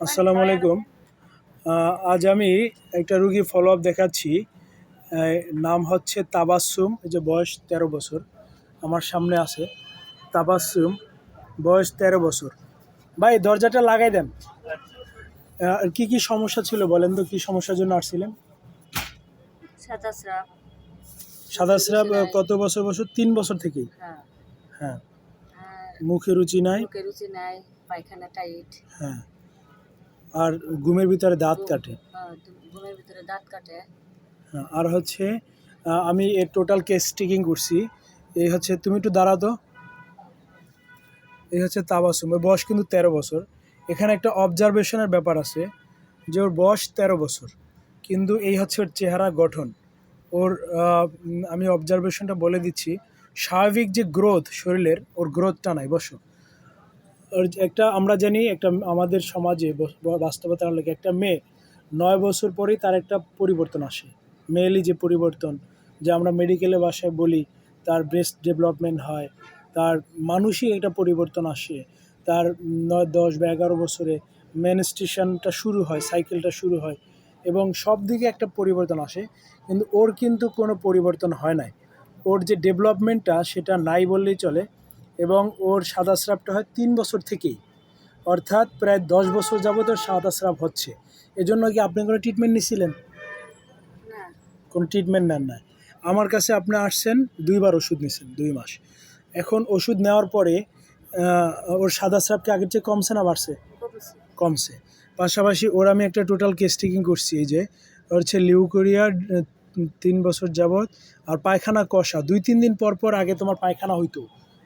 আসসালামু আলাইকুম। আজ আমি একটা রুগী ফলো আপ দেখাচ্ছি। নাম হচ্ছে তাবাসসুম। এই যে বয়স 13 বছর, আমার সামনে আছে। তাবাসসুম, বয়স 13 বছর। ভাই দরজাটা লাগাই দেন। কি কি সমস্যা ছিল বলেন তো, কি সমস্যার জন্য আসছিলেন? সাদা স্রাব। সাদা স্রাব কত বছর? 3 বছর থেকেই? হ্যাঁ। হ্যাঁ। আর মুখে রুচি নাই? মুখে রুচি নাই, পায়খানা টাইট। হ্যাঁ। আর ঘুমের ভিতরে দাঁত কাটে? ঘুমের ভিতরে দাঁত কাটে। হ্যাঁ। আর হচ্ছে আমি এর টোটাল কেস টেকিং করছি। এই হচ্ছে, তুমি একটু দাঁড়াতো। এই হচ্ছে তাবাসসুম, ওর বয়স কিন্তু 13 বছর। এখানে একটা অবজারভেশনের ব্যাপার আছে যে ওর বয়স 13 বছর, কিন্তু এই হচ্ছে ওর চেহারা গঠন। ওর আমি অবজারভেশনটা বলে দিচ্ছি। স্বাভাবিক যে গ্রোথ শরীরের, ওর গ্রোথটা নাই। বসো। ওর একটা, আমরা জানি একটা আমাদের সমাজে বাস্তবতার লাগে একটা মেয়ে 9 বছর পরেই তার একটা পরিবর্তন আসে। মেয়েলি যে পরিবর্তন, যে আমরা মেডিকেলে ভাষায় বলি, তার ব্রেস্ট ডেভেলপমেন্ট হয়, তার মানসিক একটা পরিবর্তন আসে, তার 9, 10 বা 11 বছরে মেনস্ট্রুয়েশনটা শুরু হয়, সাইকেলটা শুরু হয়, এবং সব দিকে একটা পরিবর্তন আসে। কিন্তু ওর কিন্তু কোনো পরিবর্তন হয় নাই। ওর যে ডেভেলপমেন্টটা সেটা নাই বললেই চলে। এবং ওর সাদা স্রাবটা হয় 3 বছর থেকেই, অর্থাৎ প্রায় 10 বছর যাবত ওর সাদা স্রাব হচ্ছে। এজন্য কি আপনি কোনো ট্রিটমেন্ট নিয়েছিলেন? না। কোনো ট্রিটমেন্ট নেন না। আমার কাছে আপনি আসছেন, 2বার ওষুধ নিয়েছেন, 2 মাস। এখন ওষুধ নেওয়ার পরে ওর সাদা স্রাব কি আগের চেয়ে কমছে না বাড়ছে? কমেছে। কমছে। পাশাপাশি ওর আমি একটা টোটাল কেস টেকিং করছি। এই যে ওর হচ্ছে লিউকোরিয়া 3 বছর যাবৎ, আর পায়খানা কষা 2-3 দিন পর পর। আগে তোমার পায়খানা হইতো,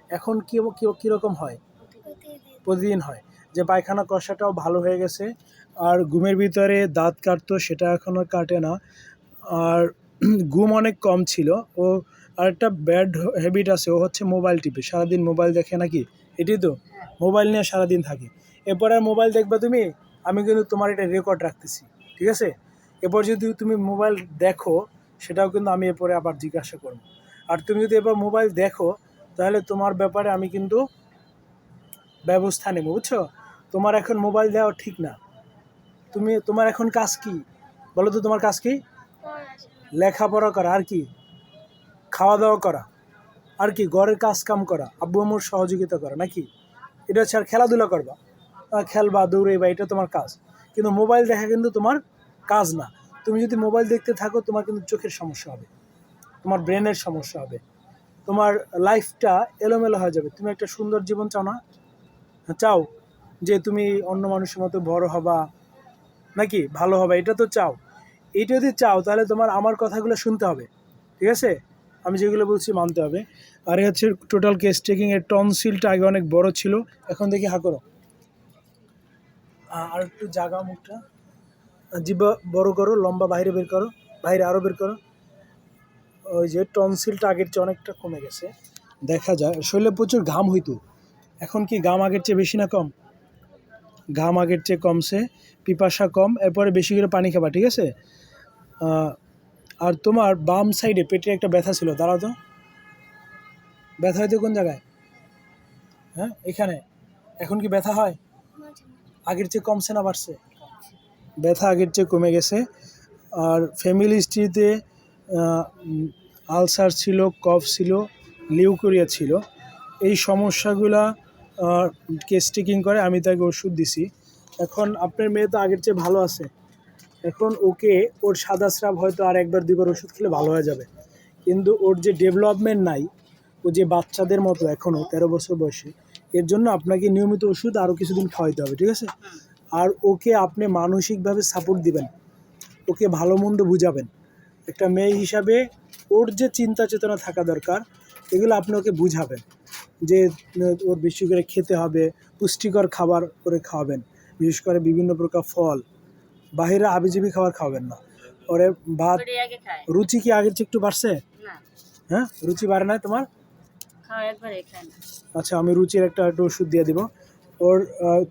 এখন কীরকম হয়? প্রতিদিন হয়। যে পায়খানা কষাটাও ভালো হয়ে গেছে। আর ঘুমের ভিতরে দাঁত কাটতো, সেটা এখনও কাটে না। আর ঘুম অনেক কম ছিল। ও আরেকটা ব্যাড হ্যাবিট আছে, ও হচ্ছে মোবাইল টিপে, সারাদিন মোবাইল দেখে নাকি? এটাই তো, মোবাইল নিয়ে সারাদিন থাকে। এরপর আর মোবাইল দেখবা তুমি, আমি কিন্তু তোমার এটা রেকর্ড রাখতেছি, ঠিক আছে? এরপর যদি তুমি মোবাইল দেখো, সেটাও কিন্তু আমি এরপরে আবার জিজ্ঞাসা করব। আর তুমি যদি এবার মোবাইল দেখো, তাহলে তোমার ব্যাপারে আমি কিন্তু ব্যবস্থা নেব, বুঝছো? তোমার এখন মোবাইল দেওয়া ঠিক না। তোমার এখন কাজ কি বলো তো? তোমার কাজ কি? লেখাপড়া করা, আর কি? খাওয়া দাওয়া করা, আর কি? ঘরের কাজ কাম করা, আব্বু আম্মুর সহযোগিতা করা, নাকি? এটা হচ্ছে। আর খেলাধুলা করবা, খেলবা, দৌড়েবা, এটা তোমার কাজ। কিন্তু মোবাইল দেখা কিন্তু তোমার কাজ না। তুমি যদি মোবাইল দেখতে থাকো, তোমার কিন্তু চোখের সমস্যা হবে, তোমার ব্রেনের সমস্যা হবে, তোমার লাইফটা এলোমেলো হয়ে যাবে। তুমি একটা সুন্দর জীবন চাও না? চাও যে তুমি অন্য মানুষের মতো বড় হবা, নাকি ভালো হবে, এটা তো চাও। এটা যদি চাও, তাহলে তোমার আমার কথাগুলো শুনতে হবে, ঠিক আছে? আমি যেগুলো বলছি মানতে হবে। আর এই হচ্ছে টোটাল কেস টেকিং। এর টনসিলটা আগে অনেক বড় ছিল, এখন দেখি হা করো। আর একটু জাগা মুখটা, জিহ্বা বড় করো, লম্বা বাইরে বের করো, বাইরে আরও বের করো। ওই যে টনসিলটা আগের চেয়ে অনেকটা কমে গেছে, দেখা যায়। শরীরে প্রচুর ঘাম হইতো, এখন কি ঘাম আগের চেয়ে বেশি না কম? ঘাম আগের চেয়ে কমছে, পিপাসা কম। এরপরে বেশি করে পানি খাবা, ঠিক আছে? আর তোমার বাম সাইডে পেটে একটা ব্যথা ছিল, দাঁড়াও তো। ব্যথা হয়তো কোন জায়গায়? হ্যাঁ, এখানে। এখন কি ব্যথা হয়? আগের চেয়ে কমছে না বাড়ছে? ব্যথা আগের চেয়ে কমে গেছে। আর ফ্যামিলি হিস্ট্রিতে আলসার ছিল, কফ ছিল, লিউকোরিয়া ছিল। এই সমস্যাগুলা কেস টেকিং করে আমি তাকে ওষুধ দিছি। এখন আপনার মেয়ে তো আগের চেয়ে ভালো আছে। এখন ওকে, ওর সাদা স্রাব হয়তো আর 1-2বার ওষুধ খেলে ভালো হয়ে যাবে, কিন্তু ওর যে ডেভেলপমেন্ট নাই, ও যে বাচ্চাদের মতো এখনও 13 বছর বয়সে, এর জন্য আপনাকে নিয়মিত ওষুধ আরও কিছুদিন খাওয়াইতে হবে, ঠিক আছে? আর ওকে আপনি মানসিকভাবে সাপোর্ট দিবেন, ওকে ভালো মন্দ বুঝাবেন। একটা মেয়ে হিসাবে ওর যে চিন্তা চেতনা থাকা দরকার, এগুলো আপনি ওকে বুঝাবেন। যে ওর বেশি করে খেতে হবে, পুষ্টিকর খাবার করে খাওয়াবেন, বিশেষ করে বিভিন্ন প্রকার ফল, বাহিরে হাবিজাবি খাবার খাওয়াবেন না। ওরে ভাত, রুচি কি আগের চেয়ে একটু বাড়ছে? হ্যাঁ, রুচি বাড়ে না তোমার? আচ্ছা, আমি রুচির একটু ওষুধ দিয়ে দিব। ওর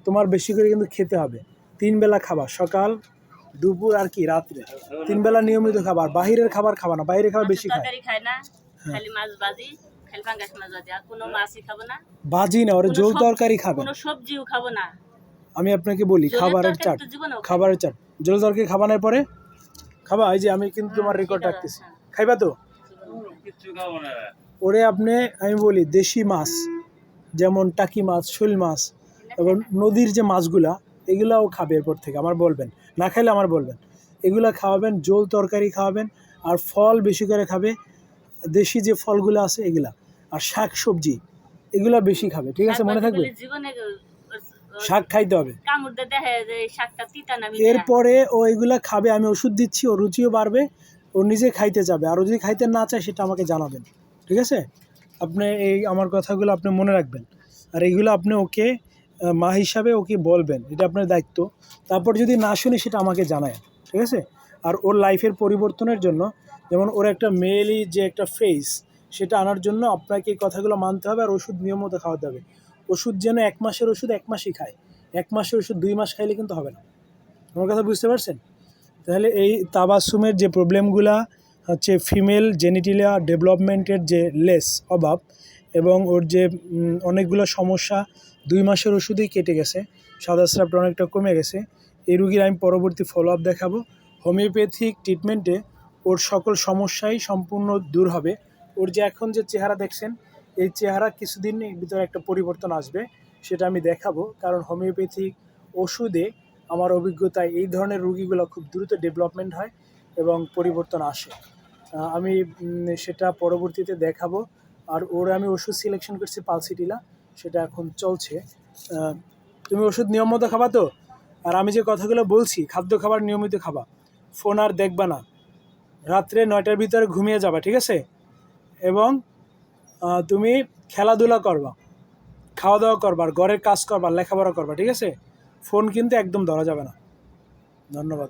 তোমার বেশি করে কিন্তু খেতে হবে, 3 বেলা খাবার, সকাল, দুপুর, আর কি রাত্রে। 3 বেলা নিয়মিত খাবার। বাহিরের খাবার খাবা না, বাইরের খাবার বেশি খায়। বাজি না, ওরে ঝোল তরকারি খাবে। কোনো সবজিও খাবো না। আমি আপনাকে বলি খাবারের চাট, খাবারের চাট, জল তরকারি খাবানোর পরে খাবা, এই যে আমি কিন্তু তোমার রেকর্ড রাখতেছি, খাইবা তো? ওরে আপনি, আমি বলি দেশি মাছ যেমন টাকি মাছ, শোল মাছ এবং নদীর যে মাছগুলা, এগুলাও খাবে এরপর থেকে, আমার বলবেন, না খাইলে আমার বলবেন, এগুলা খাওয়াবেন, জল তরকারি খাওয়াবেন, আর ফল বেশি করে খাবে, দেশি যে ফলগুলো আছে এগুলা, আর শাক সবজি এগুলা বেশি খাবে, ঠিক আছে? মনে থাকবে, শাক খাইতে হবে। এরপরে ও এগুলা খাবে, আমি ওষুধ দিচ্ছি, ও রুচিও বাড়বে, ও নিজে খাইতে যাবে, আর ও যদি খাইতে না চায় সেটা আমাকে জানাবেন, ঠিক আছে? আপনি এই আমার কথাগুলো আপনি মনে রাখবেন, আর এইগুলো আপনি ওকে মা হিসাবে ওকে বলবেন, এটা আপনার দায়িত্ব। তারপর যদি না শুনি সেটা আমাকে জানায়, ঠিক আছে? আর ওর লাইফের পরিবর্তনের জন্য, যেমন ওর একটা মেয়েলি যে একটা ফেস, সেটা আনার জন্য আপনাকে এই কথাগুলো মানতে হবে, আর ওষুধ নিয়মিত খাওয়াতে হবে। ওষুধ যেন 1 মাসের ওষুধ 1 মাসই খায়, 1 মাসের ওষুধ 2 মাস খাইলে কিন্তু হবে না। আমার কথা বুঝতে পারছেন? তাহলে এই তাবাসসুমের যে প্রবলেমগুলা হচ্ছে ফিমেল জেনিটালিয়া ডেভেলপমেন্টের যে লেস অভাব, এবং ওর যে অনেকগুলো সমস্যা 2 মাসের ওষুধেই কেটে গেছে, সাদা স্রাবটা অনেকটা কমে গেছে। এই রুগীর আমি পরবর্তী ফলো আপ দেখাবো। হোমিওপ্যাথিক ট্রিটমেন্টে ওর সকল সমস্যাই সম্পূর্ণ দূর হবে। ওর যে এখন যে চেহারা দেখছেন, এই চেহারা কিছুদিনের ভিতরে একটা পরিবর্তন আসবে, সেটা আমি দেখাবো। কারণ হোমিওপ্যাথিক ওষুধে আমার অভিজ্ঞতায় এই ধরনের রুগীগুলো খুব দ্রুত ডেভেলপমেন্ট হয় এবং পরিবর্তন আসে। আমি সেটা পরবর্তীতে দেখাবো। আর ওর আমি ওষুধ সিলেকশন করছি পালসিটিলা, সেটা এখন চলছে। তুমি ওষুধ নিয়ম মতো খাবা তো? আর আমি যে কথাগুলো বলছি, খাদ্য খাবার নিয়মিত খাবা, ফোন আর দেখবা না, রাত্রে 9টার ভিতরে ঘুমিয়ে যাবা, ঠিক আছে? এবং তুমি খেলাধুলা করবা, খাওয়া দাওয়া করবা, আর ঘরের কাজ করবা, লেখাপড়া করবা, ঠিক আছে? ফোন কিন্তু একদম ধরা যাবে না। ধন্যবাদ।